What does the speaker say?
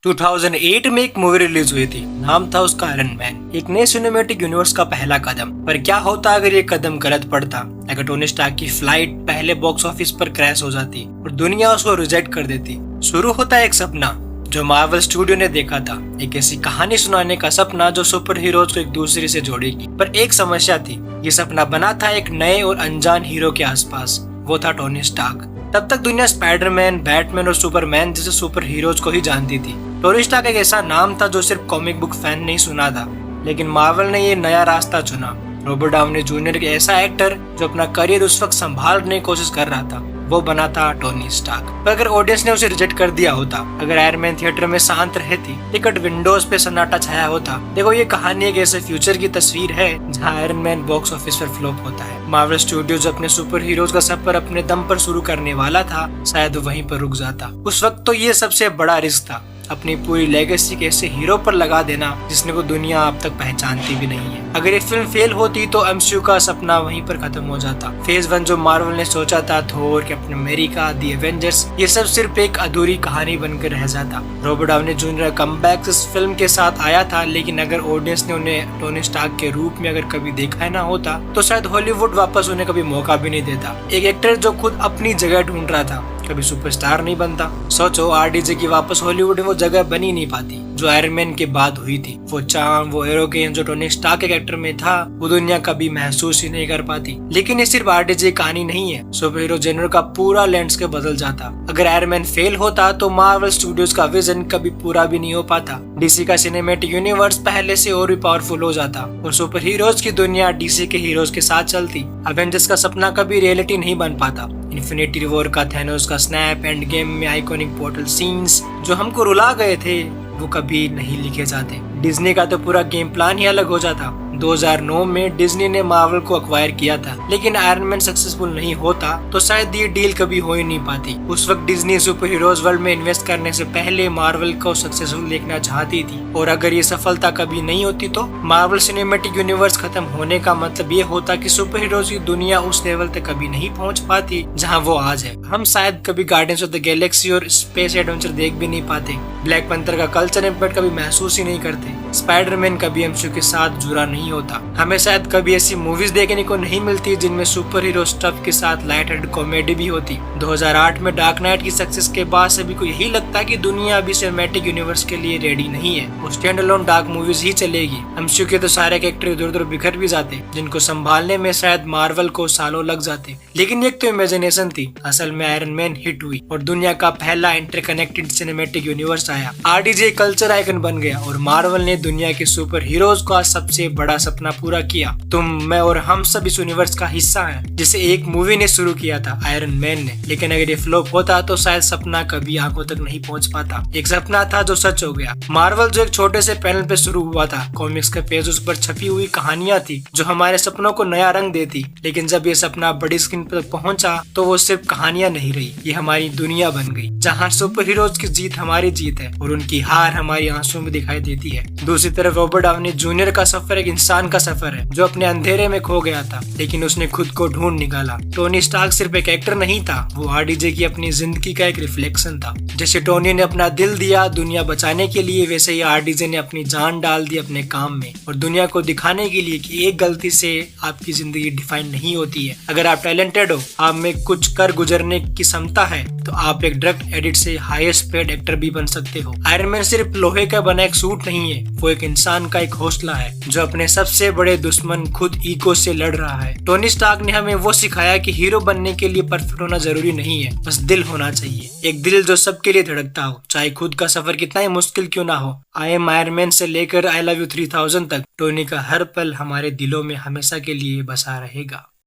2008 में एक movie release हुई थी। नाम था उसका आयरन मैन। एक नए सिनेमैटिक यूनिवर्स का पहला कदम। पर क्या होता अगर ये कदम गलत पड़ता? अगर टोनी स्टार्क की फ्लाइट पहले बॉक्स ऑफिस पर क्रैश हो जाती और दुनिया उसको रिजेक्ट कर देती। शुरू होता एक सपना जो मार्वल स्टूडियो ने देखा था, एक ऐसी कहानी सुनाने का सपना जो सुपर हीरोज को एक दूसरे से जोड़ेगी। पर एक समस्या थी, ये सपना बना था एक नए और अनजान हीरो के आसपास। वो था टोनी स्टार्क। तब तक दुनिया स्पाइडरमैन, बैटमैन और सुपरमैन जैसे सुपर हीरोज को ही जानती थी। टोनी स्टार्क एक ऐसा नाम था जो सिर्फ कॉमिक बुक फैन नहीं सुना था, लेकिन मार्वल ने ये नया रास्ता चुना। रॉबर्ट डाउनी जूनियर एक ऐसा एक्टर जो अपना करियर उस वक्त संभालने की कोशिश कर रहा था, वो बना था टोनी स्टार्क। पर अगर ऑडियंस ने उसे रिजेक्ट कर दिया होता, अगर आयरन मैन थिएटर में शांत रहती, टिकट विंडोज पे सन्नाटा छाया होता। देखो, ये कहानी एक ऐसे फ्यूचर की तस्वीर है जहां आयरन मैन बॉक्स ऑफिस पर फ्लॉप होता है। मार्वल स्टूडियोज अपने सुपर हीरोज का सफर अपने दम पर शुरू करने वाला था, शायद वहीं पर रुक जाता। उस वक्त तो ये सबसे बड़ा रिस्क था, अपनी पूरी लेगेसी के ऐसे हीरो पर लगा देना जिसने को दुनिया अब तक पहचानती भी नहीं है। अगर ये फिल्म फेल होती तो एमसीयू का सपना वहीं पर खत्म हो जाता। फेज 1 जो मार्वल ने सोचा था, थोर, कैप्टन अमेरिका, दी एवेंजर्स, ये सब सिर्फ एक अधूरी कहानी बनकर रह जाता। रॉबर्ट डाउनी जूनियर कमबैक इस फिल्म के साथ आया था, लेकिन अगर ऑडियंस ने उन्हें टोनी स्टार्क के रूप में अगर कभी देखा ही ना होता तो शायद हॉलीवुड वापस उन्हें कभी मौका भी नहीं देता। एक एक्टर जो खुद अपनी जगह ढूंढ रहा था, कभी सुपरस्टार नहीं बनता। सोचो, आरडीजे की वापस हॉलीवुड में वो जगह बनी नहीं पाती जो आयरन मैन के बाद हुई थी। वो चार्म, वो एरोगेंस जो टोनी स्टार्क के कैरेक्टर में था, वो दुनिया कभी महसूस ही नहीं कर पाती। लेकिन ये सिर्फ आरडीजे कहानी नहीं है, सुपर हीरो जेनर का पूरा लैंडस्केप बदल जाता। अगर आयरन मैन फेल होता तो मार्वल स्टूडियोज का विजन कभी पूरा भी नहीं हो पाता। डीसी का सिनेमैटिक यूनिवर्स पहले से और भी पावरफुल हो जाता और सुपर हीरोज की दुनिया डीसी के हीरोज के साथ चलती। एवेंजर्स का सपना कभी रियलिटी नहीं बन पाता। इन्फिनिटी वॉर का, थैनोस का स्नैप, एंड गेम में आइकॉनिक पोर्टल सीन्स जो हमको रुला गए थे, वो कभी नहीं लिखे जाते। डिज्नी का तो पूरा गेम प्लान ही अलग हो जाता। 2009 में डिज्नी ने मार्वल को अक्वायर किया था, लेकिन आयरन मैन सक्सेसफुल नहीं होता तो शायद ये डील कभी हो ही नहीं पाती। उस वक्त डिज्नी सुपर हीरोज वर्ल्ड में इन्वेस्ट करने से पहले मार्वल को सक्सेसफुल देखना चाहती थी, और अगर ये सफलता कभी नहीं होती तो मार्वल सिनेमैटिक यूनिवर्स खत्म होने का मतलब ये होता कि सुपर हीरोज की दुनिया उस लेवल तक कभी नहीं पहुंच पाती जहां वो आज है। हम शायद कभी गार्डियंस ऑफ द गैलेक्सी और स्पेस एडवेंचर देख भी नहीं पाते। ब्लैक पैंथर का कल्चर इम्पैक्ट कभी महसूस ही नहीं करते। स्पाइडरमैन कभी एमसीयू के साथ जुड़ा नहीं होता। हमें शायद कभी ऐसी मूवीज देखने को नहीं मिलती जिनमें सुपर हीरो स्टफ के साथ लाइट हार्टेड कॉमेडी भी होती। 2008 में डार्क नाइट की सक्सेस के बाद सभी को यही लगता कि दुनिया अभी सिनेमैटिक यूनिवर्स के लिए रेडी नहीं है, वो स्टैंड अलोन डार्क मूवीज ही चलेगी। एमसीयू के तो सारे कैरेक्टर इधर उधर बिखर भी जाते, जिनको संभालने में शायद मार्वल को सालों लग जाते। लेकिन एक तो इमेजिनेशन थी, असल में आयरन मैन हिट हुई और दुनिया का पहला इंटरकनेक्टेड सिनेमैटिक यूनिवर्स आया। आरडीजे कल्चर आइकन बन गया और मार्वल ने दुनिया के सुपर हीरोज का सबसे बड़ा सपना पूरा किया। तुम, मैं और हम सब इस यूनिवर्स का हिस्सा हैं, जिसे एक मूवी ने शुरू किया था, आयरन मैन ने। लेकिन अगर ये फ्लॉप होता तो शायद सपना कभी आंखों तक नहीं पहुंच पाता। एक सपना था जो सच हो गया। मार्वल जो एक छोटे से पैनल पे शुरू हुआ था, कॉमिक्स के पेज पर छपी हुई कहानियां थी जो हमारे सपनों को नया रंग देती। लेकिन जब ये सपना बड़ी स्क्रीन पर पहुंचा तो वो सिर्फ कहानियां नहीं रही, ये हमारी दुनिया बन गई, जहाँ सुपर हीरोज की जीत हमारी जीत है और उनकी हार हमारी आंसू में दिखाई देती है। दूसरी तरफ रॉबर्ट डाउनी जूनियर का सफर एक इंसान का सफर है जो अपने अंधेरे में खो गया था, लेकिन उसने खुद को ढूंढ निकाला। टोनी स्टार्क सिर्फ एक एक्टर नहीं था, वो आरडीजे की अपनी जिंदगी का एक रिफ्लेक्शन था। जैसे टोनी ने अपना दिल दिया दुनिया बचाने के लिए, वैसे ही आरडीजे ने अपनी जान डाल दी अपने काम में और दुनिया को दिखाने के लिए कि एक गलती से आपकी जिंदगी डिफाइन नहीं होती है। अगर आप टैलेंटेड हो, आप में कुछ कर गुजरने की क्षमता है, तो आप एक डायरेक्ट एडिट से हाईएस्ट पेड एक्टर भी बन सकते हो। आयरन मैन सिर्फ लोहे का बना एक सूट नहीं है, वो एक इंसान का एक हौसला है जो अपने सबसे बड़े दुश्मन खुद ईगो से लड़ रहा है। टोनी स्टार्क ने हमें वो सिखाया कि हीरो बनने के लिए परफेक्ट होना जरूरी नहीं है, बस दिल होना चाहिए। एक दिल जो सबके लिए धड़कता हो, चाहे खुद का सफर कितना ही मुश्किल क्यों ना हो। आई एम आयरन मैन से लेकर आई लव यू 3000 तक टोनी का हर पल हमारे दिलों में हमेशा के लिए बसा रहेगा।